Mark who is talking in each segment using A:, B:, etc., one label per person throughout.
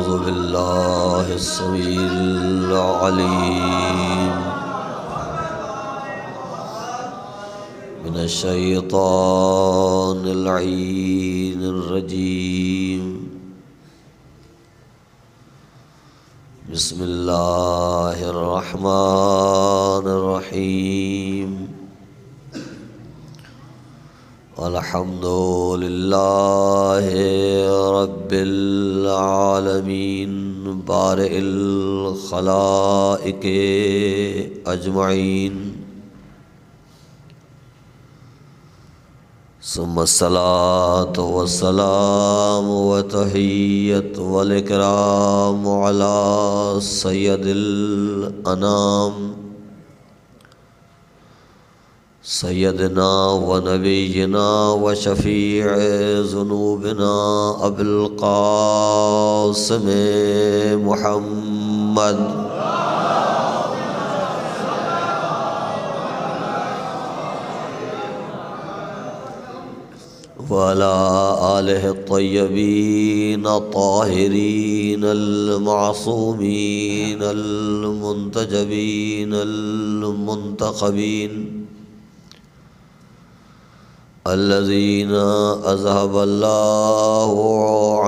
A: औज़ु बिल्लाहि अस्समीइल अलीम मिनश शैतानिर लईनिर रजीम। बिस्मिल्लाहिर रहमानिर रहीम। अल्हम्दुलिल्लाहि रब्बिल आलमीन बारिइल खलाइक़ि अजमईन। सुम्मस्सलातु वस्सलामु व तहिय्यतु वल इकरामु अला सय्यदिल अनाम सय्यदना व नबीना व शफ़ीअ ज़ुनूबिना अबुल क़ासिम मुहम्मद व अला आलिहि त्तय्यबीन अत्ताहिरीन अल-मासूमीन अल-मुंतजबीन अल-मुंतखबीन अल्लज़ीना अज़हबल्लाहु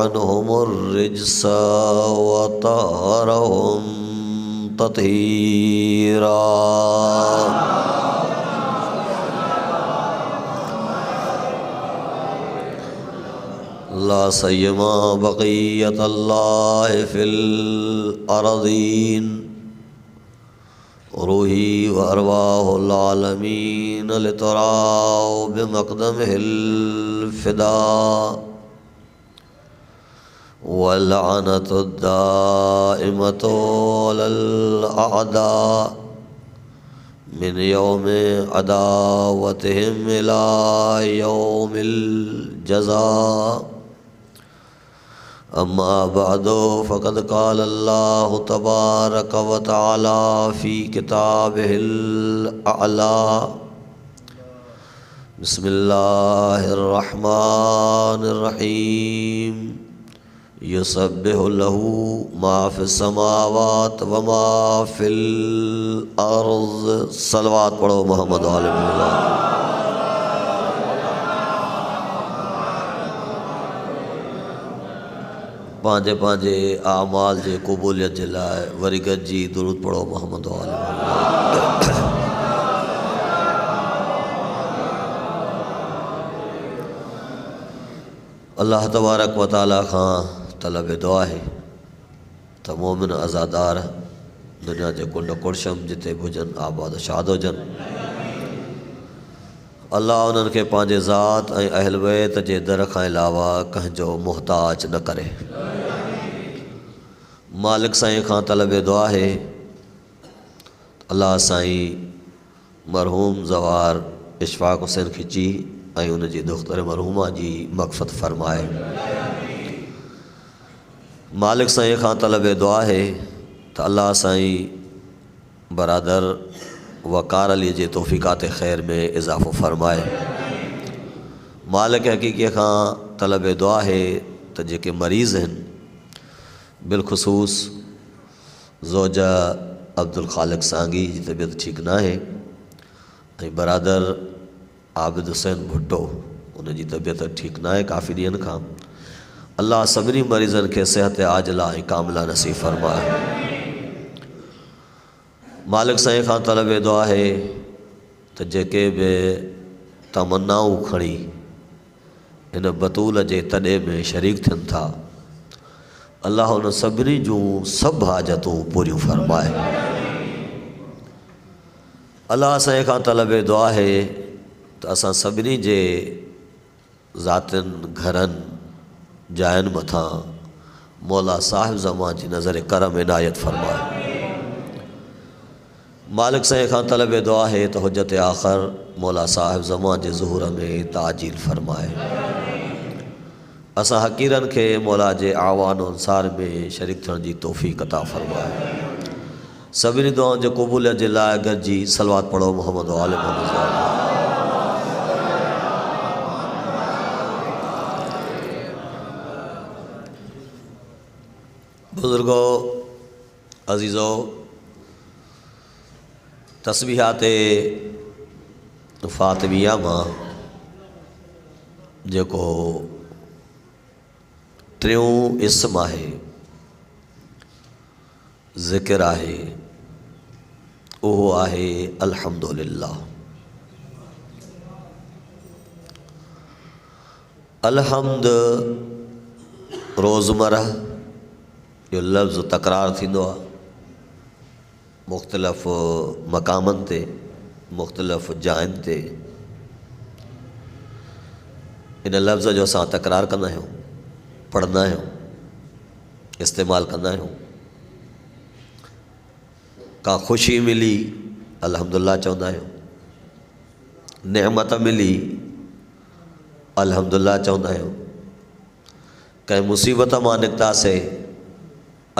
A: अन्हुमुर रिज्स व तहहरहुम तत्हीरा। ला सय्यमा बक़ियतल्लाहि फ़िल अर्ज़ीन रूही व अरवाहुल आलमीन लितराउ बिमक़दमिहिल फ़िदा वल लअनतु दाइमतु अलल अअदा मिन यौमि अदावतिहिम इला यौमिल जज़ा। अम्मा बअदु फ़क़द क़ाल अल्लाहु तबारक व तआला फ़ी किताबिहिल अअला। बिस्मिल्लाहिर रहमानिर रहीम। युसब्बिहु लहू मा फ़िस समावाति व मा फ़िल अर्ज़। सलवात पढ़ो मोहम्मद व आले मोहम्मद। पांजे पांजे आमाल जे क़बूलियत जे लाइ वरी गॾिजी दुरूद पढ़ो मोहम्मद व आले मोहम्मद। अल्लाह तबारक व तआला खां तलब दुआ है त मोमिन आज़ादार दुनिया जे कुंड कुर्शम जिते बि हुजनि आबाद शाद हुजनि। अल्लाह उन्हनि खे पंहिंजे ज़ात ऐं अहल बैत जे दर खां अलावा कंहिंजो मुहताज न करे। मालिक साईं खां तलब दुआ है अल्लाह साईं मरहूम ज़वार इशफ़ाक़ हुसैन खिची ऐं उनजी दुख्तर मरहूमा जी मग़फ़िरत फ़रमाए। मालिक साईं खां तलब दुआ है त अल्लाह साईं बरादर वक़ार अली जे तौफ़ीक़ात ख़ैर में इज़ाफ़ो फ़रमाए। मालिक हक़ीक़ी खां तलब दुआ है त जेके मरीज़ आहिनि बिलख़ुसूस ज़ौजा अब्दुल ख़ालिक़ सांगी जी तबीयत ठीक ना है ऐं बरादर आबिद हुसैन भुट्टो उनजी तबीयत ठीक ना है काफ़ी ॾींहंनि खां। अल्लाह सभिनी मरीज़नि खे सेहत आजिला ऐं कामिला नसीब फ़रमाए। मालिक साईं खां तलब दुआ है त जेके बि तमन्नाऊं खणी हिन बतूल जे तॾे में शरीक थियनि था अल्लाह उन सभिनी जूं सभु हाजतूं पूरियूं फ़रमाए। अल्लाह साईं खां तलब दुआ है त असां सभिनी जे ज़ातियुनि घरनि जायुनि मथां मौला साहिब ज़मान जी नज़र करम इनायत फ़रमाए। मालिक साईं खां तलब दुआ है त हुज्जत आख़िर मौला साहिब ज़मान जे ज़ुहूर में ताजील फ़रमाए। असां हक़ीरनि खे मौला जे आवान अंसार में शरीक थियण जी तौफ़ीक़ अता फ़रमाए। सभिनी दुआउनि जे क़बूलियत जे लाइ गॾिजी सलवात पढ़ो मोहम्मद व आले मोहम्मद। बुजुर्गो अजीज़ो, तस्बीहात फ़ातिमिया मां जेको टियों इस्म आहे, ज़िक्र आहे, उहो आहे अल्हम्दुलिल्लाह। अलहम्द रोज़मर्रा जो लफ़्ज़ तकरार थींदो आहे मुख़्तलिफ़ मक़ामनि ते, मुख़्तलिफ़ जाइनि ते। इन लफ़्ज़ जो असां तकरार कंदा आहियूं, पढ़ंदा आहियूं, इस्तेमालु कंदा आहियूं। का ख़ुशी मिली अल्हम्दुलिल्लाह चवंदा आहियूं, नेमत मिली अल्हम्दुलिल्लाह चवंदा आहियूं, कंहिं मुसीबत मां निकितासीं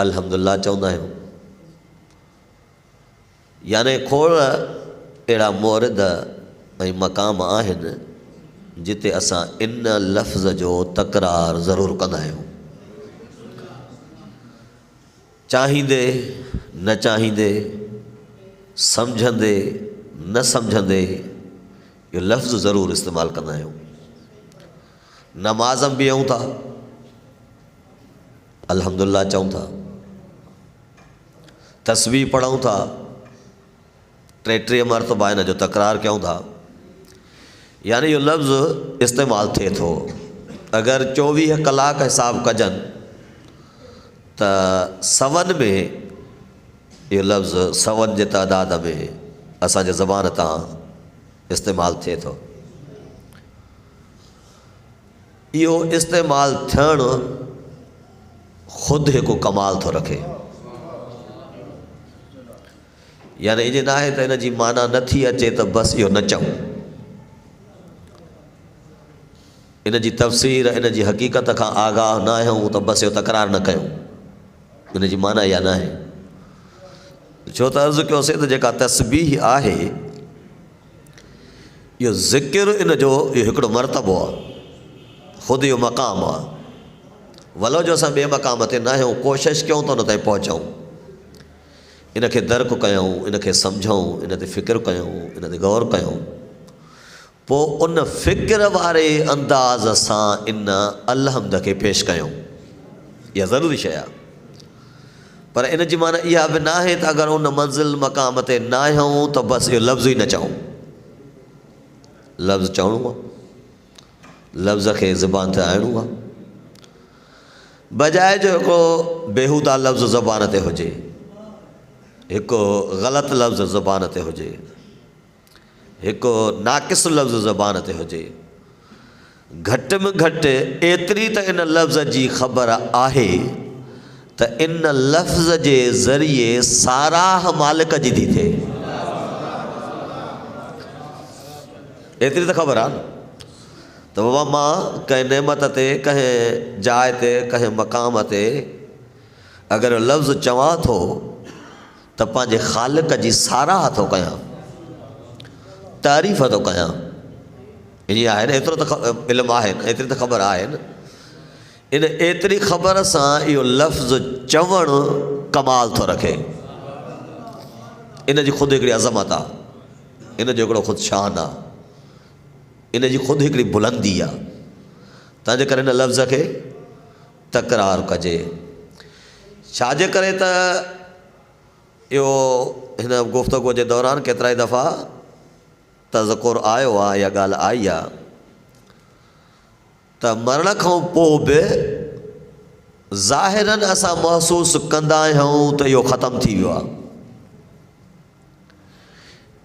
A: अल्हम्दुलिल्लाह चवंदा आहियूं। याने खोड़ अहिड़ा मोरद ऐं मक़ाम आहिनि जिते असां इन लफ़्ज़ जो तकरार ज़रूरु कंदा आहियूं, चाहींदे न चाहींदे, सम्झंदे न सम्झंदे, इहो लफ़्ज़ ज़रूरु इस्तेमालु कंदा आहियूं। नमाज़ में बीहूं था अल्हम्दुलिल्लाह चऊं था, तस्बीह पढ़ूं था, 33 मरतबा इन जो तकरार कयूं था। यानी इहो लफ़्ज़ इस्तेमालु थिए थो। अगरि 24 कलाक हिसाब कजनि त सवन में इहो लफ़्ज़ सवन जे तइदाद में असांजे ज़बान तां इस्तेमालु थिए थो। इहो इस्तेमालु थियणु ख़ुदि हिकु कमाल थो रखे। यानी ईअं न आहे त इन जी माना नथी अचे त बसि इहो न चऊं, इन जी तफ़सीर, इन जी हक़ीक़त खां आगाह न आहियूं त बसि इहो तकरार न कयूं। इन जी माना इहा न आहे। छो त अर्ज़ु कयोसीं त जेका तस्बीह आहे इहो ज़िक्र, इन जो इहो हिकिड़ो मरतबो आहे, ख़ुदि इहो मक़ाम आहे। भलो जो असां ॿिए मक़ाम ते न आहियूं, कोशिशि कयूं त उन ताईं पहुचूं, इन खे दर्क कयूं, इन खे सम्झूं, इन ते फ़िक्र कयूं, इन ते गौर कयूं, पोइ उन फ़िक्र वारे अंदाज़ सां इन अलहम्द खे पेश कयूं। इहा ज़रूरी शइ आहे। पर इन जी माना इहा बि न आहे त अगरि उन मंज़िल मक़ाम ते न आहियूं त बसि इहो लफ़्ज़ ई न चऊं। लफ़्ज़ चवणो आहे, लफ़्ज़ खे ज़बान ते आणिणो आहे, बजाए जो हिकिड़ो बेहूदा लफ़्ज़ ज़बान ते हुजे, हिकु ग़लति लफ़्ज़ ज़बान ते हुजे, हिकु नाक़िस लफ़्ज़ ज़बान ते हुजे। घटि में घटि एतिरी त इन लफ़्ज़ जी ख़बर आहे त इन लफ़्ज़ जे ज़रिए साराह मालिक जी थी थिए। एतिरी त ख़बर आहे न त बाबा मां कंहिं नेमत ते, कंहिं जाइ ते, कंहिं मक़ाम ते अगरि लफ़्ज़ चवां थो त पंहिंजे ख़ालिक जी साराह थो कयां, तारीफ़ थो कयां। ईअं आहे न, एतिरो त इल्मु आहे न, एतिरी त ख़बर आहे न। इन एतिरी ख़बर सां इहो लफ़्ज़ चवणु कमाल थो रखे। इन जी ख़ुदि हिकिड़ी अज़मत आहे, इन जो हिकिड़ो ख़ुदि शान आहे, इन जी ख़ुदि हिकिड़ी बुलंदी आहे। तंहिंजे करे इन लफ़्ज़ खे तकरार कजे। छाजे करे त इहो हिन गुफ़्तगू जे दौरान केतिरा ई दफ़ा तज़कुर आयो आहे, इहा ॻाल्हि आई आहे त मरण खां पोइ बि ज़ाहिरन असां महसूसु कंदा आहियूं त इहो ख़तमु थी वियो आहे।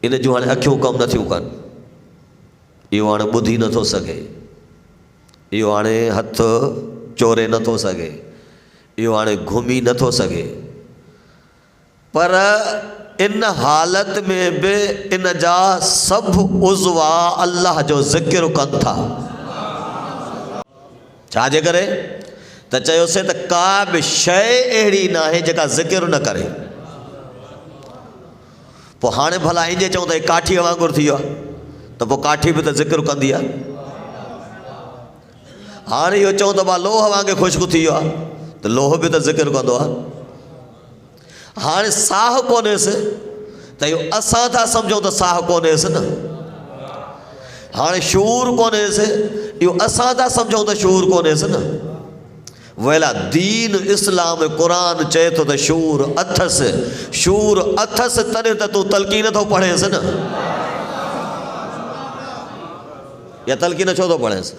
A: इन जूं हाणे अखियूं कमु नथियूं कनि, इहो हाणे ॿुधी नथो सघे, इहो हाणे हथु चोरे नथो सघे, इहो हाणे घुमी नथो सघे। पर इन हालत में बि इन जा सभु उज़वा अल्लाह जो ज़िक्र कनि था। छाजे करे त चयोसीं त का बि शइ अहिड़ी न आहे जेका ज़िक्र न करे। पोइ हाणे भला ईअं चऊं त काठीअ वांगुरु थी वियो आहे त पोइ काठी बि त ज़िक्र कंदी आहे। हाणे इहो चऊं त लोह वांगुरु ख़ुश्बू थी वियो आहे तो लोह भी तो ज़िक्र कंदो आहे। हाणे साह कोन्हेसि त इहो असां था सम्झूं त साह कोन्हेसि न। हाणे शूर कोन्हेसि इहो असां था सम्झूं त शूर कोन्हेसि न। वेला दीन इस्लाम क़ुरान चए थो त शूर अथसि, शूर अथसि तॾहिं त तूं तलक़ीन थो पढ़ेसि न, या तलक़ीन छो थो पढ़ेसि?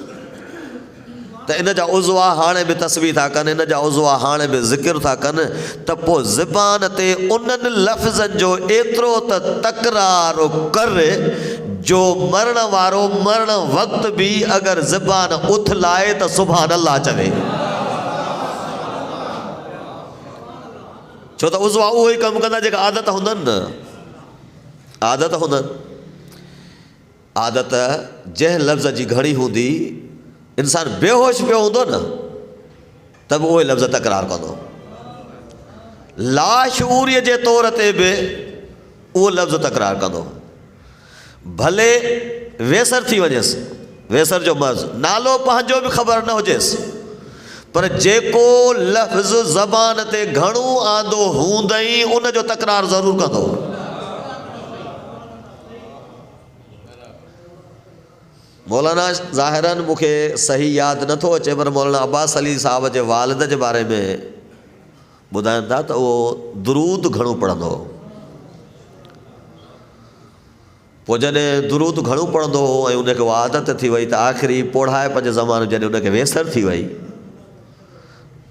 A: त इन जा उज़वा हाणे बि तस्बीह था कनि, इन जा उज़वा हाणे बि ज़िक्र था कनि, त पोइ ज़बान ते उन्हनि लफ़्ज़नि जो एतिरो त तकरार करे जो मरण वारो मरण वक़्तु बि अगरि ज़बान उथलाए त सुभान अल्लाह चवे। छो त उज़वा उहो ई कमु कंदा जेका आदत हूंदनि न, आदत हूंदनि। आदत जंहिं लफ़्ज़ जी घणी हूंदी, इंसान बेहोश पियो हूंदो न, तब उहे लफ़्ज़ तकरार कंदो। लाशूरीअ जे तौर ते बि उहो लफ़्ज़ तकरार कंदो। भले वेसर थी वञेसि, वेसर जो मर्ज़ नालो पंहिंजो बि ख़बर न हुजेसि, पर जेको लफ़्ज़ ज़बान ते घणो आंदो हूंदई उन जो तकरार ज़रूरु कंदो। मौलाना ज़ाहिरन मूंखे सही यादि नथो अचे, पर मौलाना अब्बास अली साहब जे वालिद जे बारे में ॿुधाइनि था त उहो दुरूद घणो पढ़ंदो हो। पोइ जॾहिं दुरूद घणो पढ़ंदो हो ऐं उनखे उहा आदत थी वई त आख़िरी पोढ़ाइप जे ज़माने जॾहिं उनखे वेसर थी वई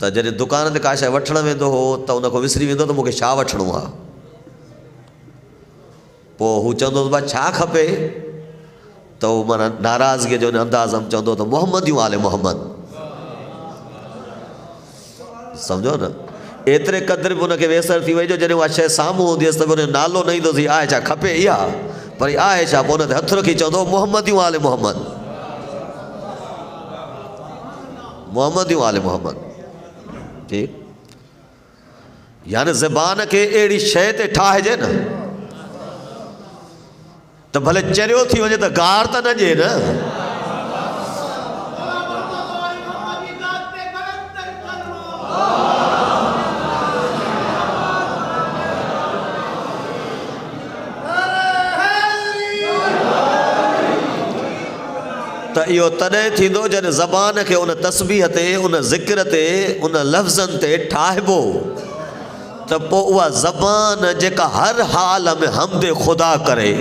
A: त जॾहिं दुकान ते का शइ वठणु वेंदो हो त उनखां विसरी वेंदो त मूंखे छा वठिणो आहे। पोइ हू चवंदो त भाउ छा खपे, त उहो माना नाराज़गीअ जो अंदाज़ में चवंदो त मोहम्मदियूं आले मोहम्मद, सम्झो न। एतिरे क़दुरु बि उनखे वेसर थी वई जो जॾहिं उहा शइ साम्हूं हूंदी हुअसि त उनजो नालो न ईंदोसीं, आहे छा खपे इहा, पर आहे छा, पोइ उन ते हथु रखी चवंदो मोहम्मदियूं आले मोहम्मद, मोहम्मदियूं आले मोहम्मद। ठीकु, यानी ज़बान खे अहिड़ी शइ ते ठाहिजे न त भले चरियो थी वञे त गार त न ॾिए न। त इहो तॾहिं थींदो जॾहिं ज़बान खे उन तस्बीह ते, उन ज़िक्र ते, उन लफ़्ज़नि ते ठाहिबो, त पोइ उहा ज़बान जेका हर हाल में हमदे ख़ुदा करे।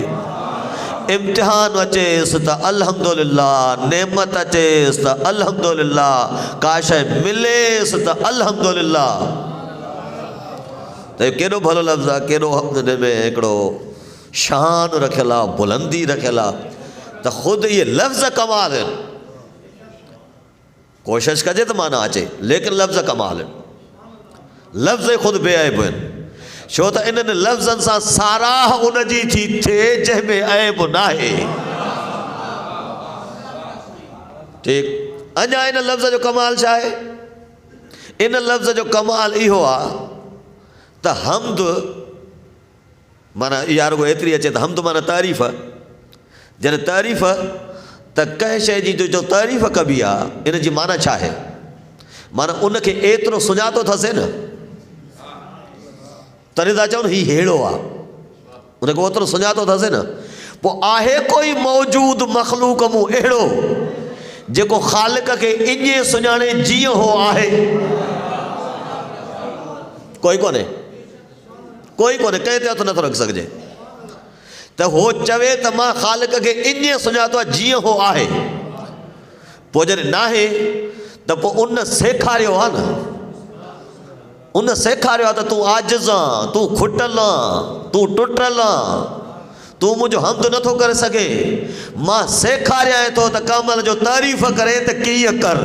A: इम्तिहान अचेसि त अल्हम्दुलिल्लाह, नेमत अचेसि त अल्हम्दुलिल्लाह, का शइ मिलेसि त अल्हम्दुलिल्लाह। त केॾो भलो लफ़्ज़ आहे, केॾो हिन में हिकिड़ो शान रखियलु आहे, बुलंदी रखियलु आहे, त ख़ुदि इहे लफ़्ज़ कमाल आहिनि। कोशिशि कजे त माना अचे, लेकिन लफ़्ज़ कमाल आहिनि, लफ़्ज़ ख़ुदि बेअब आहिनि। छो त इन्हनि लफ़्ज़नि सां साराह उन जी थी थिए जंहिंमें ऐब न आहे। ठीकु, अञा इन लफ़्ज़ जो कमाल छा आहे? इन लफ़्ज़ जो कमाल इहो आहे त हमद माना इहा रुॻो एतिरी अचे त हमद माना तारीफ़। जॾहिं तारीफ़ त कंहिं शइ जी जो तारीफ़ कबी आहे, इन जी माना छा आहे? माना उनखे एतिरो सुञातो अथसि न, तॾहिं था चवनि हीउ अहिड़ो आहे, उनखे ओतिरो सुञातो अथसि न। पोइ आहे कोई मौजूद मख़लूक मूं अहिड़ो जेको ख़ालिक खे ईअं सुञाणे जीअं हो आहे? कोई कोन्हे, कोई कोन्हे, कंहिं ते हथु नथो रखी सघिजे त हो चवे त मां ख़ालिक खे ईअं सुञातो आहे जीअं हो आहे। पोइ जॾहिं नाहे त पोइ उन सेखारियो आहे न, उन सेखारियो आहे त तूं आजिज़ आं, तूं खुटल आं, तूं टुटल आं, तूं मुंहिंजो हमद नथो करे सघे, मां सेखारियां थो त कामल जो तारीफ़ करे त कीअं कर।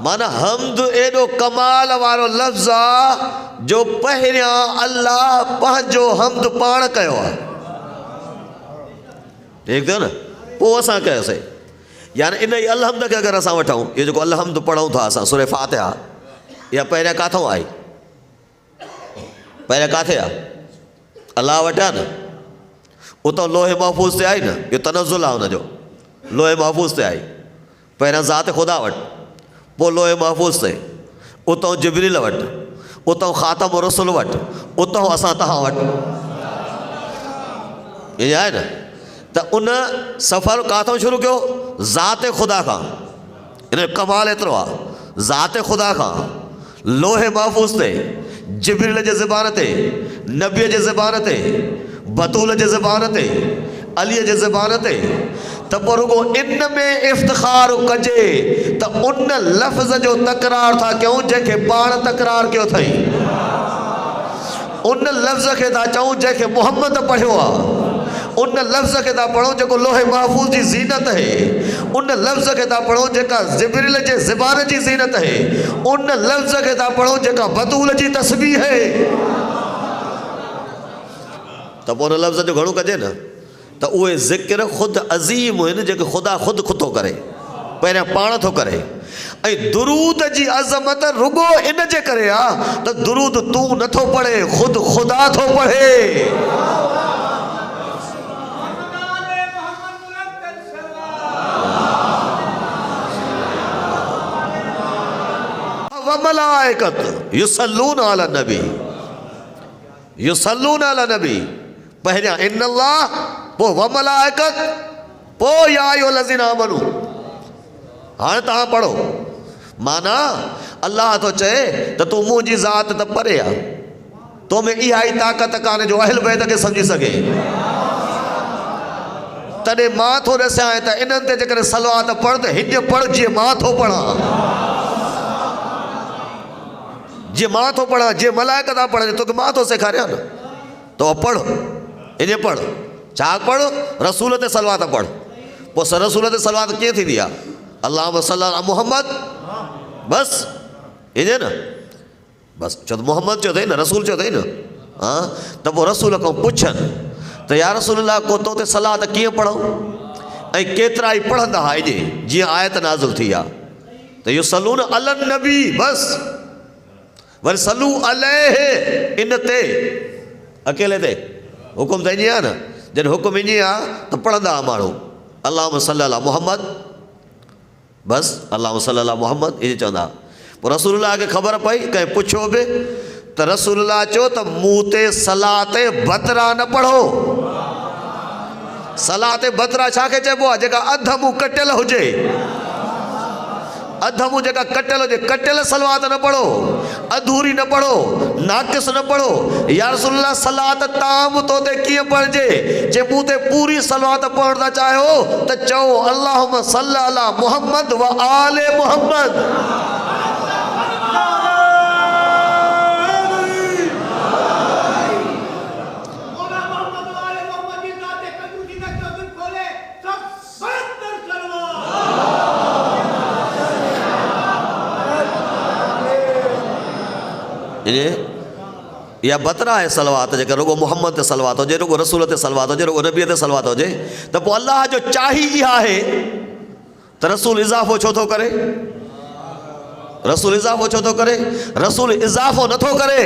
A: माना हमद एॾो कमाल वारो लफ़्ज़ आहे जो पहिरियां अल्लाह पंहिंजो हमद पाण कयो आहे। ठीकु थियो न, पोइ असां कयोसीं। यानी इन ई अलहमद खे अगरि असां वठूं, इहो जेको अलहमद पढ़ूं था असां सूरह फातिहा, इहा पहिरियां किथां आई? पहिरियां किथे आहे? अलाह वटि आहे न, उतां लोहे महफ़ूज़ ते आई न, इहो तनज़ुल आहे हुनजो, लोहे महफ़ूज़ ते आई। पहिरियां ज़ात ख़ुदा वटि, पोइ लोहे महफूज़ ते, उतां जिब्रील वटि, उतां ख़ातम रसूल वटि, उतां असां तव्हां वटि। ईअं आहे न। त उन सफ़र किथां शुरू कयो? ज़ात ख़ुदा खां। इन कमाल एतिरो आहे, ज़ात ख़ुदा खां लोहे महफूज़ ते, जिब्रील जे ज़बान ते, नबीअ जे ज़बान ते, बतूल जे ज़बान ते, अलीअ जे ज़बान ते। त पोइ रुगो इन में इफ़्तिख़ार कजे त उन लफ़्ज़ जो तकरार था कयूं जंहिंखे पाण तकरार कयो अथई, उन लफ़्ज़ खे था चऊं जंहिंखे मुहम्मद पढ़ियो आहे, उन लफ़्ज़ खे था पढ़ूं जेको लोहे महफूज़ जी ज़ीनत है, उन लफ़्ज़ खे था पढ़ूं जेका जिब्रील जे ज़बान जी ज़ीनत है, उन लफ़्ज़ खे था पढ़ूं जेका बतूल जी तस्बीह है। त पोइ उन लफ़्ज़ जो घणो कजे न, त उहे ज़िक्र ख़ुदि अज़ीम आहिनि जेके ख़ुदा ख़ुदि थो करे, पहिरियां पाण थो करे। ऐं दुरूद जी अज़मत रुगो इन जे करे आहे त दुरूद तूं नथो पढ़े, ख़ुदि ख़ुदा थो पढ़े। वमलाइकत युसल्लून अला नबी, युसल्लून अला नबी। पहिरियां इन्नल्लाह, पोइ वमलाइकत, पोइ या अय्युहल्लज़ीना आमनू। हाणे तव्हां पढ़ो, माना अल्लाह थो चए त तूं मुंहिंजी ज़ात त परे आहे, तो में इहा ई ताक़त कान्हे जो अहल बैत खे सम्झी सघे। तॾहिं मां थो ॾसां त इन्हनि ते जेकॾहिं सलवात पढ़ त हीअं पढ़ जीअं मां थो पढ़ां, जीअं मां थो पढ़ां, जीअं मलाइका था पढ़नि, तोखे मां थो सेखारियां न। तो पढ़, इन पढ़, छा पढ़? रसूल ते सलवात पढ़। पोइ रसूल ते सलवात कीअं थींदी आहे? अल्लाहुम्मा सल्ली अला मुहम्मद, बसि ईअं न, बसि छो त मुहम्मद चयो अथई न, रसूल चयो अथई न। हाँ, त पोइ रसूल खां पुछनि त या रसूलल्लाह को तो ते सलात कीअं पढ़ूं, ऐं केतिरा ई पढ़ंदा हा अॼु जीअं आयत नाज़िल थी आहे। त इहो सलून अलन नबी, बसि वरी सलू अलैहि, इन ते अकेले ते हुकुम त ईअं आहे न। जॾहिं हुकुम ईअं आहे त पढ़ंदा हुआ माण्हू अल्लाहुम्मा सल्ली अला मुहम्मद, बसि अल्लाहुम्मा सल्ली अला मुहम्मद ईअं चवंदा। पोइ रसूलुल्लाह खे ख़बर पई, कंहिं पुछियो बि त रसूलुल्लाह चयो त मूं ते सलात बतरा न पढ़ो। सलात बतरा छाखे चइबो आहे? जेका अधु मुंहुं कटियल हुजे, अधु मुंहुं जेका कटियल हुजे, कटियल सलवात न पढ़ो, अधूरी न पढ़ो, नाक़िस न पढ़ो। या रसूलुल्लाह सलात ताम तो ते कीअं पढ़जे? जे मूं ते पूरी सलवात पढ़णु था चाहियो त चओ अल्लाहुम्मा सल्ली अला मुहम्मद व आले मुहम्मद। या बतरा है सलवात जेका रुगो मुहम्मद ते सलवात हुजे, रुगो रसूल ते सलवात हुजे, रुगो नबी ते सलवात हुजे। त पोइ अल्लाह जो चाही इहा आहे त रसूल इज़ाफ़ो छो थो करे? रसूल इज़ाफ़ो छो थो करे? रसूल इज़ाफ़ो नथो करे,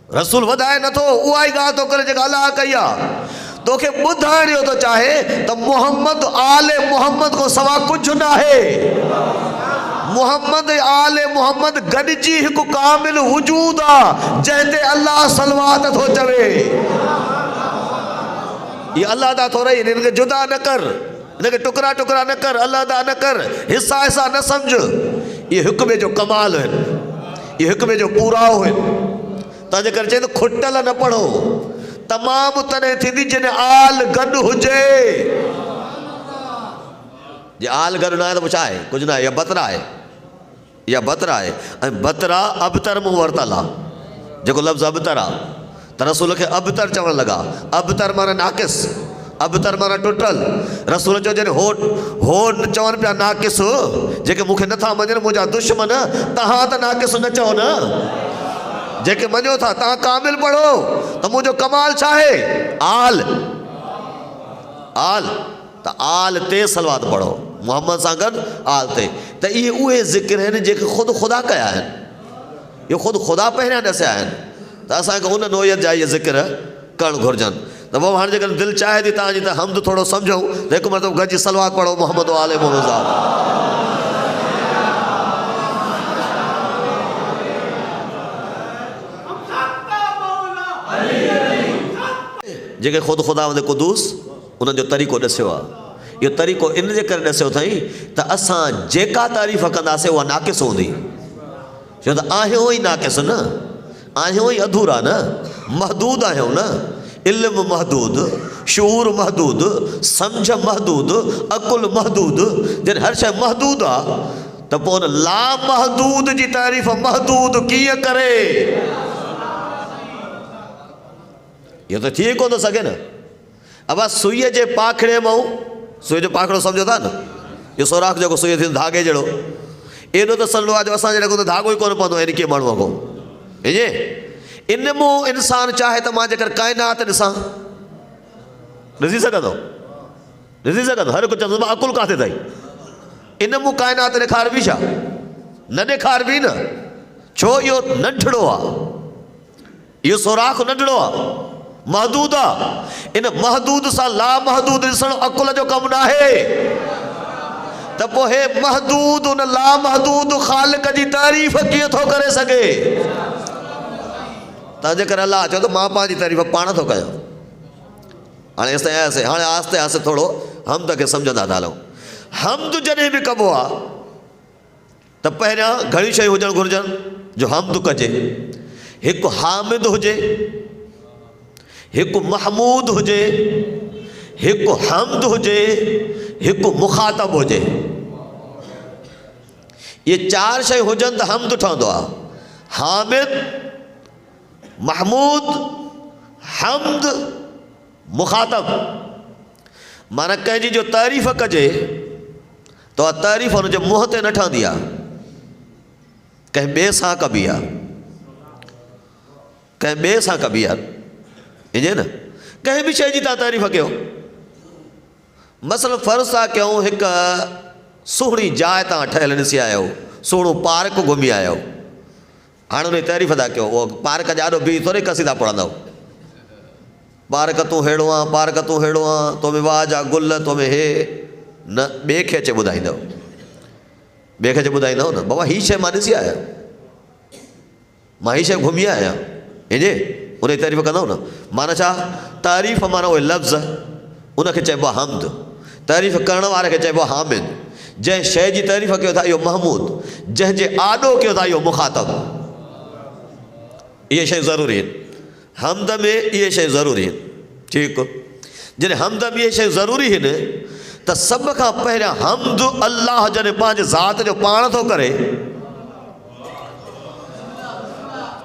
A: रसूल वधाए नथो, उहा ई ॻाल्हि थो करे जेका अल्लाह कई आहे। तोखे ॿुधाइण इहो थो चाहे त मुहम्मद आले मुहम्मद को सवा कुझु न आहे। मुहम्मद आले मुहम्मद गॾिजी हिकु कामिल वजूद आहे जंहिं ते अल्लाह सलवात थो चवे। ये अल्लाह दा थो रही, इनके जुदा न कर, इनके टुकड़ा टुकड़ा न कर, अल्लाह दा न कर, हिस्सा हिस्सा न समझ। ये हुक्म जो कमाल है, ये हुक्म जो पूराओ है। तंहिंजे करे चए तो खुटल न पढ़ो, तमामु तॾहिं थींदी जॾहिं आल गॾु हुजे। जे आल गॾु न आहे त पोइ छा आहे? कुझु न आहे, या बतरा आहे, या बतरा आहे। ऐं बतरा अबतर मूं वरितल आहे, जेको लफ़्ज़ अबतर आहे त रसूल खे अबतर चवणु लॻा। अबतर माना नाक़िस, अबतर माना टुटल। रसूल चयो जॾहिं हो चवनि पिया नाक़िस, जेके मूंखे नथा मञनि मुंहिंजा दुश्मन, तव्हां त नाक़िस न चओ न, जेके मञो था तव्हां कामिल पढ़ो। त मुंहिंजो कमाल छा आहे? आल, आल, त आल ते सलवात पढ़ो, मुहम्मद सां गॾु आल ते। त इहे उहे ज़िक्र आहिनि जेके ख़ुदि ख़ुदा कया आहिनि, इहे ख़ुदि ख़ुदा पहिरियां ॾसिया आहिनि। त असांखे उन नोयत जा इहे ज़िक्र करणु घुरिजनि। त पोइ हाणे जेकॾहिं दिलि चाहे थी तव्हांजी त हमद थोरो सम्झूं त हिकु मतिलबु गॾिजी सलवात पढ़ो, मुहम्मद आले मुहम्मद। जेके ख़ुदि ख़ुदावंद क़ुदूस उन्हनि जो तरीक़ो ॾसियो आहे। इहो तरीक़ो इन जे करे ॾसियो अथई त असां जेका तारीफ़ कंदासीं उहा नाक़िस हूंदी, छो त आहियूं ई नाक़िस न, आहियूं ई अधूरा न, महदूद आहियूं न। इल्म महदूद, शूर महदूद, सम्झ महदूद, अकुल महदूद। जॾहिं हर शइ महदूद आहे त पोइ हुन ला महदूद जी तारीफ़ महदूद कीअं करे? इहो त थी कोन थो सघे न। अब सुईअ जे पाखड़े मां, सुईअ जो पाखड़ो सम्झो था न, इहो सोराख जेको सुईअ थींदो धागे जहिड़ो, एॾो त सलो आहे जो असां जॾहिं कोन धागो ई कोन पवंदो आहे इन कीअं माण्हूअ खां। इएं इन मूं इंसान चाहे त मां जेकर काइनात ॾिसां, ॾिसी सघंदो, ॾिसी सघंदो। हर कुझु चवंदो मां अकुल किथे अथई, इन मूं काइनात ॾेखारबी छा? न ॾेखारबी न, छो इहो नंढड़ो आहे, इहो सोराख नंढड़ो आहे, महदूद आहे। इन महदूद सां ला महदूद ॾिसणु अकुल जो कमु न आहे। त पोइ हे महदूद उन ला महदूद ख़ालिक जी तारीफ़ कीअं थो करे सघे? तंहिंजे करे अलाह चयो त मां पंहिंजी तारीफ़ पाण थो कयां। हाणे असां आयासीं, हाणे आस्ते आस्ते थोरो हमद खे सम्झंदा था हलूं। हमद जॾहिं बि कबो आहे त पहिरियां घणी शयूं हुजणु घुरिजनि जो हमद कजे। हिकु हामिद हुजे, हिकु महमूद हुजे, हिकु हमद हुजे, हिकु मुखातब हुजे। ये चार शयूं हुजनि त हमद ठहंदो आहे। हामिद, महमूद, हमद, मुखातब। माना कंहिंजी जो तारीफ़ कजे त तारीफ़ हुनजे मुंहं ते न ठहंदी आहे, कंहिं ॿिए सां कबी आहे, कंहिं ॿिए सां कबी आहे। ईअं न कंहिं बि शइ जी तव्हां तारीफ़ कयो, मसइलो फ़र्ज़ु था कयूं हिकु सुहिणी जाइ तव्हां ठहियल ॾिसी आहियो, सुहिणो पार्क घुमी आहियो, हाणे हुनजी तारीफ़ था कयो, उहो पार्क जा ॾाढो बीह थोरी कसीदा पढ़ंदव। पार्क तूं अहिड़ो आहे, पार्क तूं अहिड़ो आहे, तो में वाह जा गुल, तो में हे न, ॿिए खे अचे ॿुधाईंदव, ॿिए खे अचे ॿुधाईंदव न बाबा हीअ शइ मां ॾिसी आहियां, मां हीअ शइ घुमी आहियां, इजे उनजी तारीफ़ कंदव न। माना छा? तारीफ़ माना उहे लफ़्ज़, उनखे चइबो आहे हमद। तारीफ़ करण वारे खे चइबो आहे हामिद। जंहिं शइ जी तारीफ़ कयो था इहो महमूद, जंहिंजे आॾो कयो था इहो मुखातब। इहे शयूं ज़रूरी आहिनि हमद में, इहे शयूं ज़रूरी आहिनि। ठीकु, जॾहिं हमद में इहे शयूं ज़रूरी आहिनि त सभ खां पहिरियां हमद अल्लाह जॾहिं पंहिंजे ज़ात जो पाण थो करे,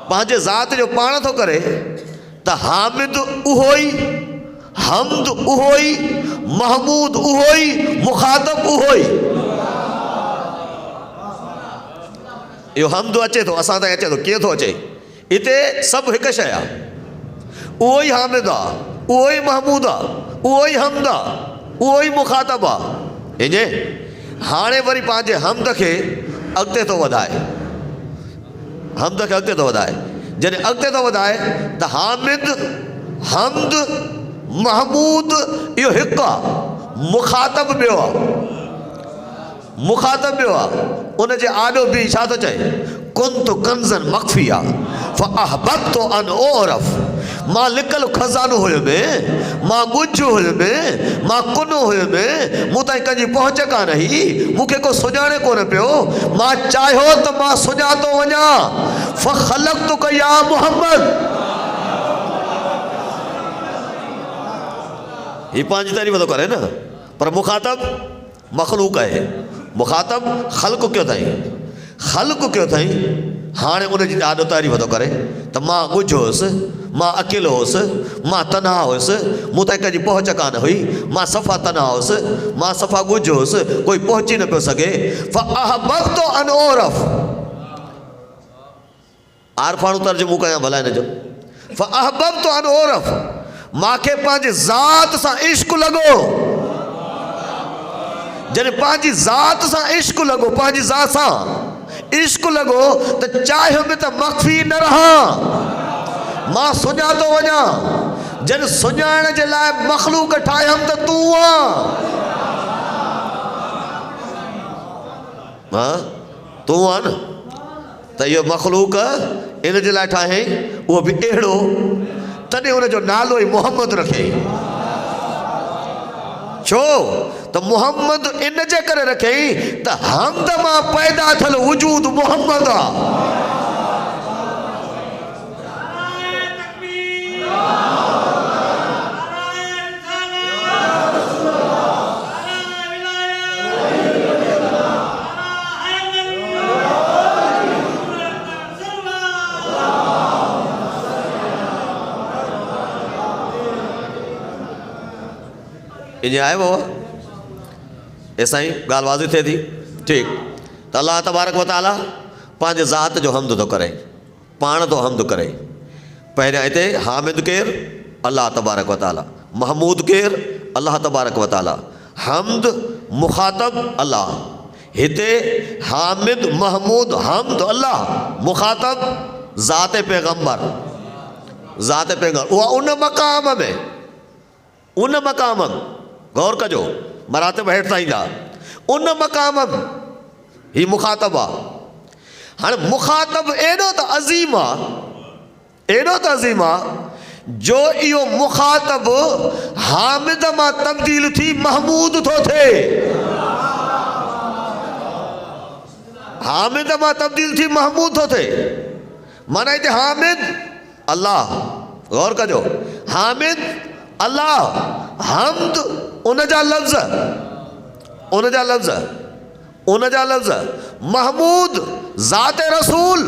A: पंहिंजे ज़ात जो पाण थो करे त हामिद उहो ई, हमद उहो ई, महमूद उहो ई, मुखातब उहो ई। इहो हमद अचे थो असां ताईं अचे थो, कीअं थो अचे? हिते सभु हिकु शइ आहे, उहो ई हामिद आहे, उहो ई महमूद आहे, उहो ई हमद आहे, उहो ई मुखातब आहे। इने हाणे वरी पंहिंजे हमद खे अॻिते थो वधाए, हमद खे अॻिते थो वधाए। जॾहिं अॻिते थो वधाए त हामिद, हमद, महमूद इहो हिकु आहे, मुखातब ॿियो आहे, मुखातब ॿियो आहे। उनजे आॾो बि छा थो चए? कुंतु कंज़न मख़फ़िया फ़अहबब्तु अन उअरफ़। मां लिकल खज़ानो हुयुमि, मां ॻुझ हुयुमि, मां कुनो हुयुमि, मूं ताईं कंहिंजी पहुच कान हुई, मूंखे को सुञाणे कोन पियो, मां चाहियो त मां सुञातो वञा। फ़ख़लक़्तुक या मुहम्मद। हीअ पंहिंजी तारीफ़ थो करे न, पर मुखातब मख़लूक आहे। मुखातब ख़ल्क़ कयो अथई, ख़ल्क़ कयो अथई। हाणे उनजी ॾाढो तारीफ़ थो करे त मां ॻुझ हुउसि, मां अकेलो हुउसि, मां तनहा हुउसि, मूं ताईं कंहिंजी पहुच कान हुई, मां सफ़ा तनहा हुउसि, मां सफ़ा ॻुझ हुउसि, कोई पहुची न पियो सघे। फ़अहबब्तु अन उअरफ़। आरफाणो तर्जुमो कयां भला हिन जो। फ़अहबब्तु अन उअरफ़, मूंखे पंहिंजे ज़ात सां इश्क़ लॻो। जॾहिं पंहिंजी ज़ात सां इश्क़ लॻो, पंहिंजी ज़ात सां इश्क़ लॻो त चाहियुमि त मख़फ़ी न रहां, मां सुञातो वञा। जॾहिं सुञाइण जे लाइ मख़लूक ठाहियमि त तूं आहीं, तूं आहे न। त इहो मख़लूक इन जे लाइ ठाहियईं, उहो बि अहिड़ो तॾहिं हुनजो नालो ई मोहम्मद रखे। छो त मोहम्मद इन जे करे रखई त हमद मां पैदा थियल वजूद मोहम्मद आहे। इन आए बाबा ऐसा ही गाल वाज़ी थे थी ठीक। तो अल्लाह तबारक व तआला पंहिंजे ज़ात जो हमद तो करे, पाण तो हमद करे। पहिरियां हिते हामिद केर अल्लाह तबारक व तआला, महमूद केर अल्लाह तबारक व तआला, हमद मुखातब अल्लाह। हिते हामिद महमूद हमद अल्लाह, मुखातब ज़ात पैगम्बर, ज़ात पैगम्बर। उहा उन मक़ाम में, उन मक़ाम गौर कजो, मरातब हेठि ताईं जा, उन मक़ाम ही मुखातब आहे। हाणे मुखातब एॾो त अज़ीम आहे, एॾो त अज़ीम आहे जो इहो मुखातब हामिद मां तब्दील थी महमूद थो थिए, हामिद मां तब्दील थी महमूद थो थिए। माना हिते हामिद अल्लाह, गौर कजो, हामिद अल्लाह, हमद उन जा लफ़्ज़, उन जा लफ़्ज़, उन जा लफ़्ज़, महमूद ज़ात रसूल,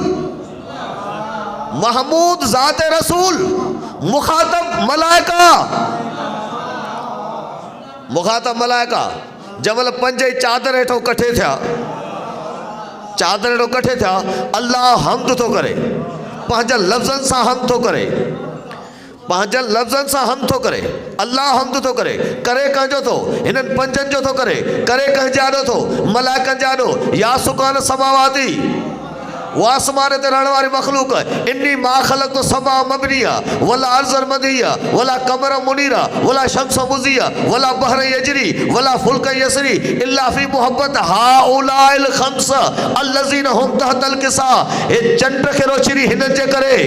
A: महमूद ज़ात रसूल, मुखातब मलाइका, मुखातब मलाइका। जमल पंज चादर हेठों कठे थिया, चादर हेठों कठे थिया, अल्लाह हमद थो करे, पंहिंजनि लफ़्ज़नि सां हमद थो करे, पंहिंजनि लफ़्ज़नि सां हमद थो करे। अल्लाह हमद थो करे, करे कंहिंजो थो, हिननि पंजनि जो थो करे, करे कंहिंजे आॾो थो, मलाइकनि जे आॾो। या सुकान समावाती, वो आसमान ते रहण वारी मखलूक, इन्नी मा ख़लक़्तु समा मबनिया वला अर्ज़न मदिया वला कमर मुनीरा वला शम्स मुज़िया वला बहर यजरी वला फुल्क यसरी इल्ला फी मुहब्बत हाउलाइल खम्स अल्लज़ीना हुम तहतल किसा। ए चंड खे रोशनी हिननि जे करे,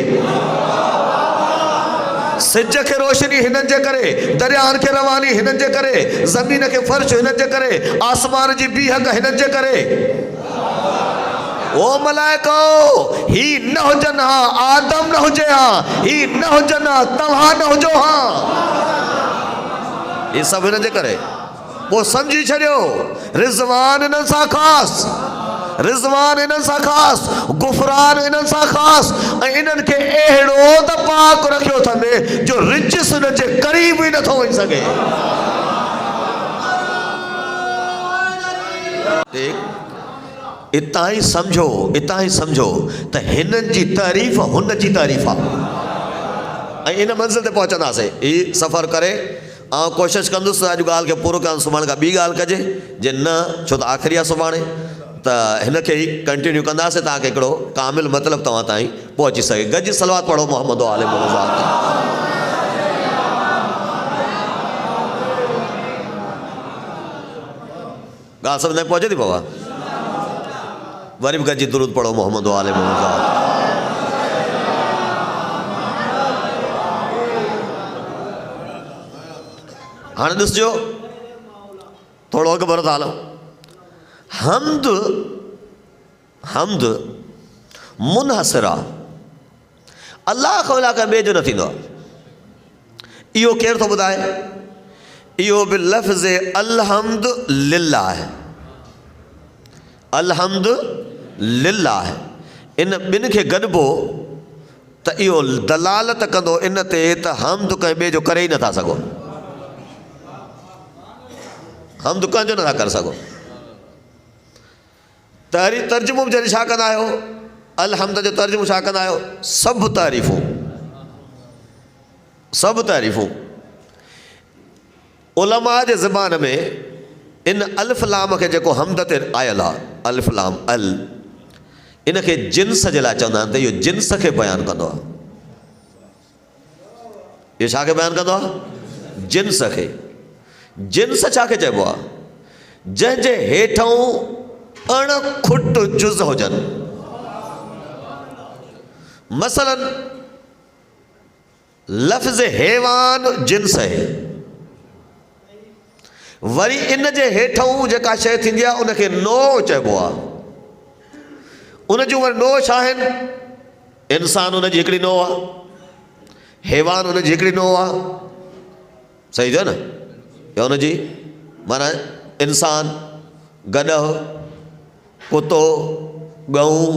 A: सिज खे रोशनी हिननि जे करे, दरियाहनि खे रवानी हिननि जे करे, ज़मीन खे फ़र्श हिननि जे करे, आसमान जी बीहक हिननि जे करे। ओ मलाइको, ही न हुजनि हा, आदम न हुजे हा, ही न हुजनि हा, तव्हां न हुजो हा, ये सभु हिननि जे करे। पोइ सम्झी छॾियो, रिज़वान हिननि सां ख़ासि, रिज़वान इन्हनि सां ख़ासि, गुफ़रान इन्हनि सां ख़ासि, ऐं इन्हनि खे अहिड़ो त पाक रखियो अथनि जो रिजिस इन्हनि जे क़रीब ई नथो वञी सघे। इतां ई सम्झो, इतां ई सम्झो त हिननि जी तारीफ़ हुन जी तारीफ़ आहे। ऐं इन मंज़िल ते पहुचंदासीं, ही सफ़र करे ऐं कोशिशि कंदुसि अॼु ॻाल्हि खे पूरो करणु, सुभाणे खां ॿी ॻाल्हि कजे, जे न छो त आख़िरी आहे सुभाणे, त हिन खे ई कंटिन्यू कंदासीं ताकि हिकिड़ो कामिल मतिलबु तव्हां ताईं पहुची सघे। गॾिजी सलवात पढ़ो मोहम्मद आले मोहम्मद। ॻाल्हि सम्झ में पहुचे थी बाबा? वरी बि गॾिजी दुरूद पढ़ो मोहम्मद आले मोहम्मद। हाणे ॾिसजो, थोरो अॻु भर था हलूं। हमद, हमद मुनहसिर आहे, अल्लाह खां अलावा ॿिए जो न थींदो आहे। इहो केरु थो ॿुधाए? इहो बि लफ़्ज़ अलहम्द लिल्लाह आहे, अलहम्द लिल्लाह आहे। इन ॿिनि खे गॾिबो त इहो दलालत कंदो इन ते त हमद कंहिं ॿिए जो करे ई नथा सघो, हमद कंहिंजो नथा करे सघो। तर्जुमो जॾहिं छा कंदा आहियो, अलहम्द जो तर्जुमो छा कंदा आहियो? सभु तारीफ़ूं, सभु तारीफ़ूं। उलमा जे ज़बान में इन अलिफ लाम खे जेको हमद ते आयल आहे, अलिफ लाम अल, इन खे जिन्स जे लाइ चवंदा आहिनि, त इहो जिन्स खे बयानु कंदो आहे। इहो छा खे बयानु कंदो आहे? जिन्स खे। जिन्स छा खे चइबो आहे? जंहिंजे हेठों अणखुट जुज़ हुजनि। मसलन लफ़्ज़ हैवान जिन्स है। वरी इन जे हेठों जेका शइ थींदी आहे उनखे नौ चइबो आहे। उन जूं वरी नौ छा आहिनि? इंसान उन जी हिकिड़ी नौ आहे, हैवान उन जी हिकिड़ी नौ आहे, सही थियो न? या उन जी माना इंसान, गॾह, कुतो, गऊं,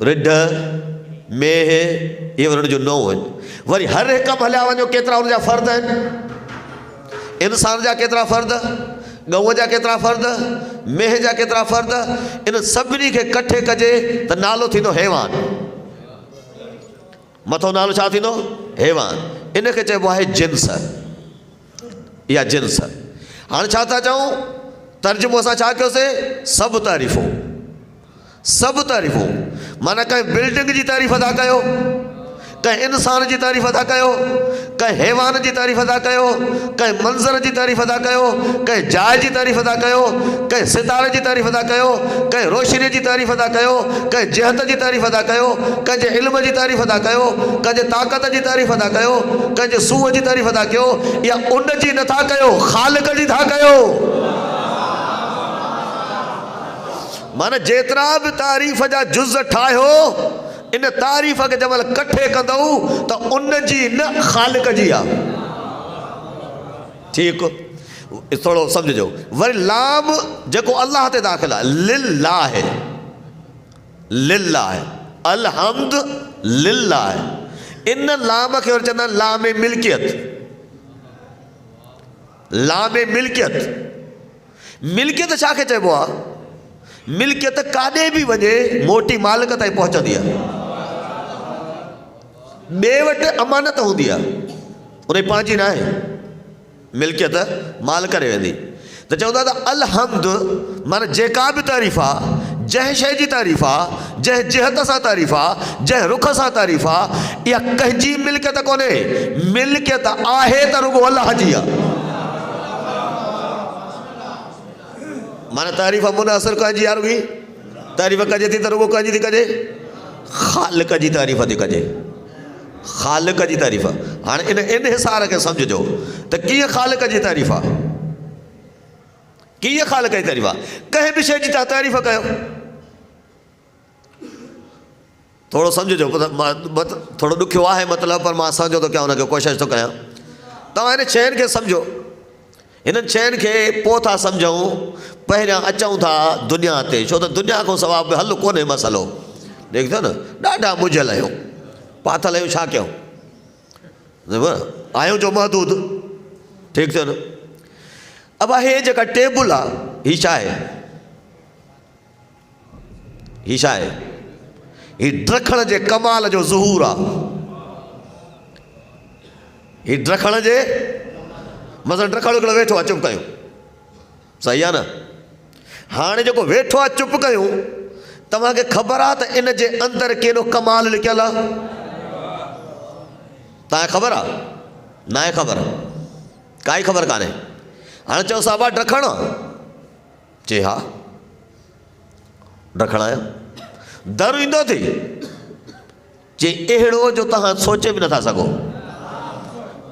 A: रिढ, मेह, इहे वरी उन जूं नौ आहिनि। वरी हर हिकु में हलिया वञो केतिरा उन जा फ़र्द आहिनि? इंसान जा केतिरा फ़र्द, गऊं जा केतिरा फ़र्द, मेह जा केतिरा फ़र्द, इन सभिनी खे कठे कजे त नालो थींदो हैवान। मथो नालो छा थींदो? हैवान। इनखे चइबो आहे जिन्स, या जिन्स। हाणे छा था चऊं? तर्जुमो असां छा कयोसीं? सभु तारीफ़ूं, सभु तारीफ़ूं। माना कंहिं बिल्डिंग जी तारीफ़ था कयो, कंहिं इंसान जी तारीफ़ था कयो, कंहिं हैवान जी तारीफ़ था कयो, कंहिं मंज़र जी तारीफ़ था कयो, कंहिं जाइ जी तारीफ़ था कयो, कंहिं सितारे जी तारीफ़ था कयो, कंहिं रोशनी जी तारीफ़ था कयो, कंहिं जिहत जी तारीफ़ था कयो, कंहिंजे इल्म जी तारीफ़ था कयो, कंहिंजे ताक़त जी तारीफ़ था कयो, कंहिंजे सूह जी तारीफ़ था कयो, या उन जी नथा कयो, ख़ालिक जी था कयो। माना जेतिरा बि तारीफ़ जा जुज़ ठाहियो, इन तारीफ़ खे जंहिं महिल कठे कंदव त उन जी न ख़ालिक जी आहे। ठीकु, थोरो सम्झो। वरी लाम जेको अल्लाह ते दाख़िल आहे, लिल्लाह, लिल्लाह, अलहम्द लिल्लाह। इन लाम खे वरी चवंदा आहिनि लाम मिल्कियत। लाम मिल्कियत, मिल्कियत छा खे चइबो आहे? मिल्कियत काॾे बि वञे मोटी मालिक ताईं पहुचंदी आहे। ॿिए वटि अमानत हूंदी आहे, उन पंहिंजी न आहे, मिल्कियत माल करे वेंदी। त चवंदा त अलहम्द माना जेका बि तारीफ़ आहे, जंहिं शइ जी तारीफ़ आहे, जंहिं जिहत सां तारीफ़ आहे, जंहिं रुख सां तारीफ़ आहे, इहा कंहिंजी मिल्कियत कोन्हे। मिल्कियत आहे त रुगो अलाह जी आहे। माना तारीफ़ मुनासिर कंहिंजी आहे? रुगी तारीफ़ कजे थी त रुगो कंहिंजी थी कजे? ख़ालिक जी तारीफ़ थी कजे, ख़ालिक जी तारीफ़। हाणे इन हिसार खे सम्झिजो त कीअं ख़ालिक जी तारीफ़ आहे, कीअं ख़ालिक जी तारीफ़ आहे। कंहिं बि शइ जी तव्हां तारीफ़ कयो, थोरो सम्झिजो, थोरो ॾुखियो आहे मतिलबु, पर मां सम्झो थो कयां, हुनखे कोशिशि थो कयां। तव्हां हिन शयुनि खे सम्झो, हिननि शयुनि खे पोइ था सम्झूं, पहिरियां अचूं था दुनिया ते, छो त दुनिया खां सवाइ बि हल कोन्हे मसलो। ॾेख थो न, ॾाढा मुझल आहियूं, पाथल आहियूं, छा कयूं? आहियूं जो महदूद, ठीकु थियो न? अब हे जेका टेबल आहे, हीअ छा आहे? हीअ छा आहे? हीअ ड्रखण जे कमाल जो ज़हूर आहे। हीअ ड्रखण जे, मसलन ड्रखण हिकिड़ो वेठो आहे, चुप कयूं, सही आहे न? हाणे जेको वेठो आहे चुप कयूं, तव्हांखे ख़बर आहे त इन जे अंदरि केॾो कमाल लिकियल आहे? तव्हांखे ख़बर आहे? न आहे ख़बर, काई ख़बर कान्हे। हाणे चओ साहिबा ड्रखण, चए हा ड्रखण आहियां। दर ईंदो थी, जे अहिड़ो जो तव्हां सोचे बि नथा सघो।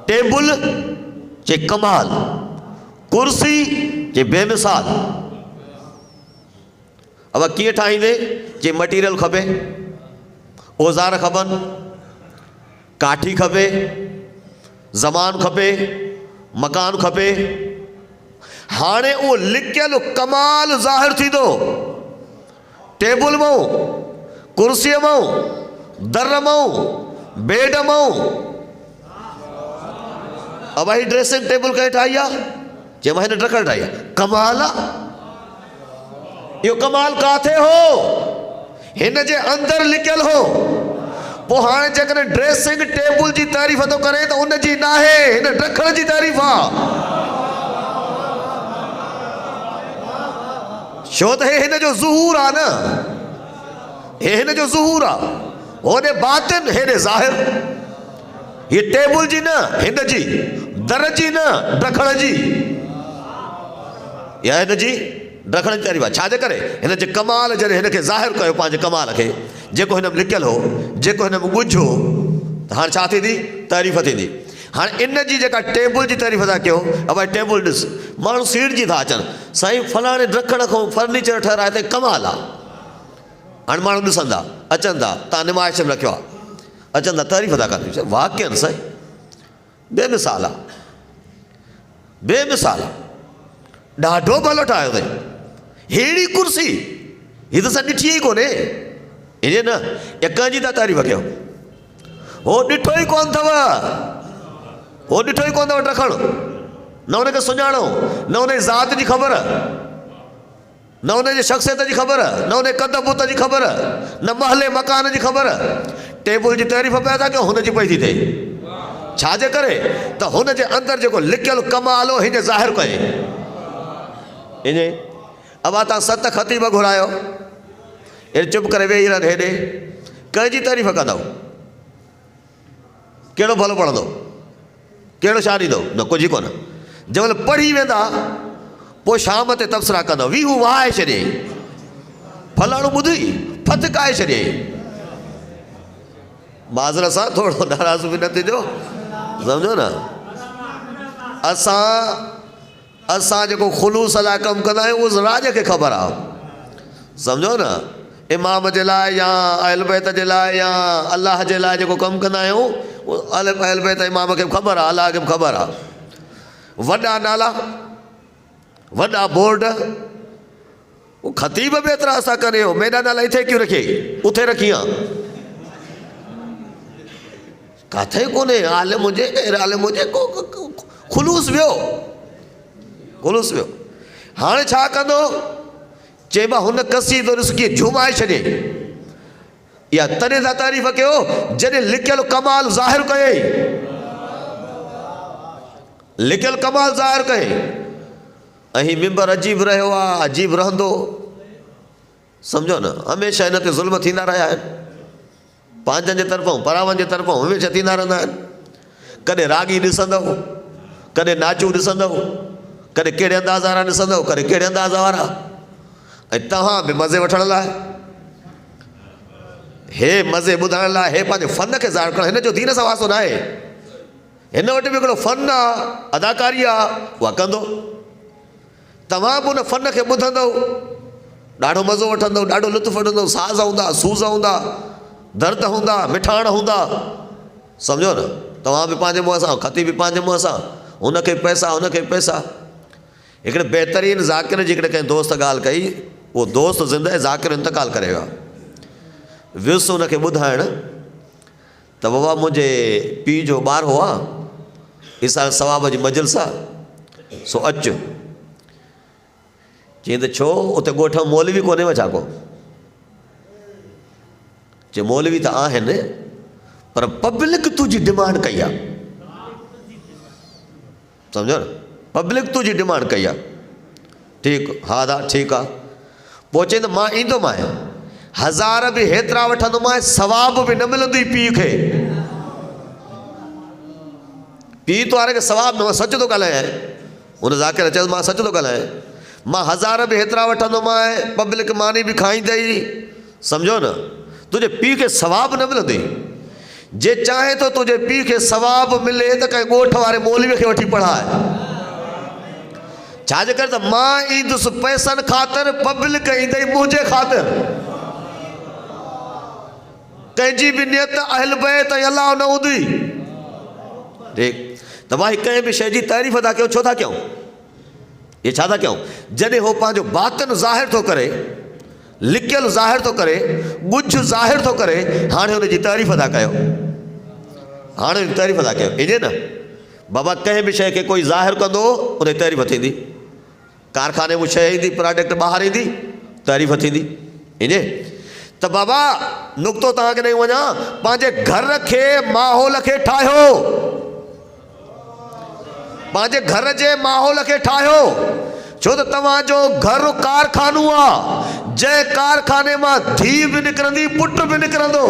A: टेबल, जे कमाल। कुर्सी, जे बेमिसाल। अब कीअं ठाहींदे? जे मटीरियल खपे, औज़ार खपनि, काठी खपे, ज़मान खपे, मकान खपे। हाणे उहो लिकियल कमाल ज़ाहिर थींदो टेबल मां, कुर्सीअ मां, दर मां, बेड मां। अब ही ड्रेसिंग टेबल कंहिं ठाही आहे? जे मां हिन ड्रखण ठाही आहे। कमाल आहे। इहो कमाल काथे हो? हिन जे अंदरि लिकियल हो। पोइ हाणे जेकॾहिं ड्रेसिंग टेबल जी तारीफ़ थो करे त उन जी न आहे, हिन ड्रखण जी तारीफ़ आहे। छो त हे हिन जो ज़हूर आहे न, हे हिन जो ज़हूर आहे। होॾे बातिन, हेॾे ज़ाहिर। हीअ टेबल जी न, हिन जी, दर जी न, ड्रखण जी। या हिन जी ड्रखण जी तारीफ़ आहे। छाजे करे? हिन जे कमाल जॾहिं हिन खे ज़ाहिर कयो, पंहिंजे कमाल खे, जेको हिन में लिकियल हो, जेको हिन में ॻुझ हो, तो हाँ छा थींदी तारीफ़ थींदी। हाँ इन जी जेका टेबल की तारीफ़ था कयो, अब भाई टेबल ॾिस माण्हू सीट जी था अचनि, साईं फलाणे ॾखण खां फर्नीचर ठहिराए ते कमाल आहे। हाणे माण्हू ॾिसंदा अचनि था, तव्हां नुमाइश में रखियो आहे, अचनि था तारीफ़ था कनि, वाक़ई साईं बेमिसाल आहे, बेमिसाल आहे, ॾाढो भलो ठाहियो अथई। अहिड़ी कुर्सी हीअ त असां ॾिठी ई कोन्हे, ईअं न कंहिंजी था तारीफ़ कयो, हो ॾिठो ई कोन अथव, हो ॾिठो ई कोन अथव ॾखण, न हुनखे सुञाणो, न हुनजी ज़ात जी ख़बर, न हुनजे शख़्सियत जी ख़बर, न हुन कद बुत जी ख़बर, न महले मकान जी ख़बर। टेबल जी तारीफ़ पिया था कयो, हुनजी पई थी थिए, छाजे करे त हुनजे अंदरि जेको लिकियलु कमाल हो हिन ज़ाहिर कये। इन अब तव्हां 7 ख़तीब घुरायो, हे चुप करे वेही रहनि, हेॾे कंहिंजी तारीफ़ कंदव, कहिड़ो भलो पढ़ंदो, कहिड़ो छा ॾींदो, न कुझु ई कोन। जंहिं महिल पढ़ी वेंदा पोइ शाम ते तबसरा कंदव, वीहू वहाए छॾियई, फलाणो ॿुधी फतकाए छॾियई। माज़रत सां थोरो नाराज़ बि न थींदो, सम्झो न। असां जेको ख़ुलूस लाइ कमु कंदा आहियूं उहो राज खे ख़बर आहे, सम्झो न। इमाम जे लाइ या अहल बैत जे लाइ या अलाह जे लाइ जेको कमु कंदा आहियूं अहल बैत इमाम खे बि ख़बर आहे, अलाह खे बि ख़बर आहे। वॾा नाला, वॾा बोर्ड, वो ख़तीब बि एतिरा असां करे हो, मेरा नाला इथे क्यों रखे, उथे रखी आहे, किथे कोन्हे आलिम हुजे गैर आलिम हुजे, ख़ुलूस वियो, ख़ुलूस वियो। हाणे छा कंदो, चइबा हुन कसीदो ॾिस झुमाए छॾे, या तॾहिं था तारीफ़ कयो जॾहिं लिकियलु कमाल ज़ाहिर कयई, लिकियलु कमाल ज़ाहिर कयई। ऐं मिंबर अजीब रहियो आहे, अजीब रहंदो, सम्झो न। हमेशह हिन ते ज़ुल्म थींदा रहिया आहिनि, पंहिंजनि जे तरफ़ां परावनि जे तरफ़ां हमेशह थींदा रहंदा आहिनि। कॾहिं रागी ॾिसंदव, कॾहिं नाचू ॾिसंदव, कॾहिं कहिड़े अंदाज़ वारा ॾिसंदव, कॾहिं कहिड़े अंदाज़ वारा। ऐं तव्हां बि मज़े वठण लाइ, हे मज़े ॿुधाइण लाइ, हे पंहिंजे फ़न खे ज़ाहिर करणु, हिन जो दीन सां वास्तो न आहे। हिन वटि बि हिकिड़ो फ़न आहे, अदाकारी आहे, उहा कंदो। तव्हां बि उन फ़न खे ॿुधंदव, ॾाढो मज़ो वठंदव, ॾाढो लुत्फ़ वठंदव। साज़ हूंदा, सूज़ हूंदा, दर्द हूंदा, मिठाण हूंदा, सम्झो न। तव्हां बि पंहिंजे मुंहं सां, ख़तीब बि पंहिंजे मुंहं सां, हुनखे पैसा, हुनखे पैसा। हिकिड़े बहितरीन ज़ाकिर जी हिकिड़े कंहिं दोस्त ॻाल्हि कई, उहो दोस्त ज़िंदह ज़ाकिर इंतकाल करे वियो आहे। वियुसि हुनखे ॿुधाइण त बाबा मुंहिंजे पीउ जो ॿारु हो आहे, इसा सवाब जी मजलिस आहे, सो अचु। चई त छो, उते ॻोठ में मौलवी कोन्हे छा को? चए मौलवी त आहिनि, पर पब्लिक तुंहिंजी डिमांड कई आहे, सम्झो न, पब्लिक तुंहिंजी डिमांड कई आहे। ठीकु, हा दा ठीकु आहे। पोइ चई त मां ईंदोमांइ, 1000 बि हेतिरा वठंदोमांइ, सवाब बि न मिलंदी पीउ खे। पीउ वारे खे सवाब न, सच थो ॻाल्हायां। हुन ज़ाकिर चयोसि मां सच थो ॻाल्हायां, मां 1000 बि हेतिरा वठंदोमांइ, पब्लिक मानी बि खाईंदई, सम्झो न। तुंहिंजे पीउ खे सवाब न मिलंदी। जे चाहे तो तुंहिंजे पीउ खे सवाब मिले त कंहिं ॻोठ वारे मौलवीअ खे वठी पढ़ाए। छाजे करे त मां ईंदुसि पैसनि ख़ातिर, पब्लिक ईंदई मुंहिंजे ख़ातिर। कंहिंजी बि नियत अहल बैत ऐं अलाह न हूंदी। ठीकु, त भाई कंहिं बि शइ जी तारीफ़ था कयूं, छो था कयूं? ये छा था कयूं? जॾहिं हो पंहिंजो बातिन ज़ाहिर थो करे, लिकियलु ज़ाहिर थो करे, ॻुझ ज़ाहिर थो करे, हाणे हुनजी तारीफ़ था कयो, हाणे हुनजी तारीफ़ था कयो। ईअं न बाबा, कंहिं बि शइ खे कोई ज़ाहिर कंदो उनजी तारीफ़ थींदी। कारखाने में शइ ईंदी, प्रोडक्ट ॿाहिरि ईंदी, तारीफ़ थींदी। ईअं त बाबा नुक़्तो तव्हांखे ॾेई वञा, पंहिंजे घर खे, माहौल खे ठाहियो, पंहिंजे घर जे माहौल खे ठाहियो। छो त तव्हांजो घर कारखानो आहे, जंहिं कारखाने मां धीउ बि निकिरंदी, पुटु बि निकिरंदो।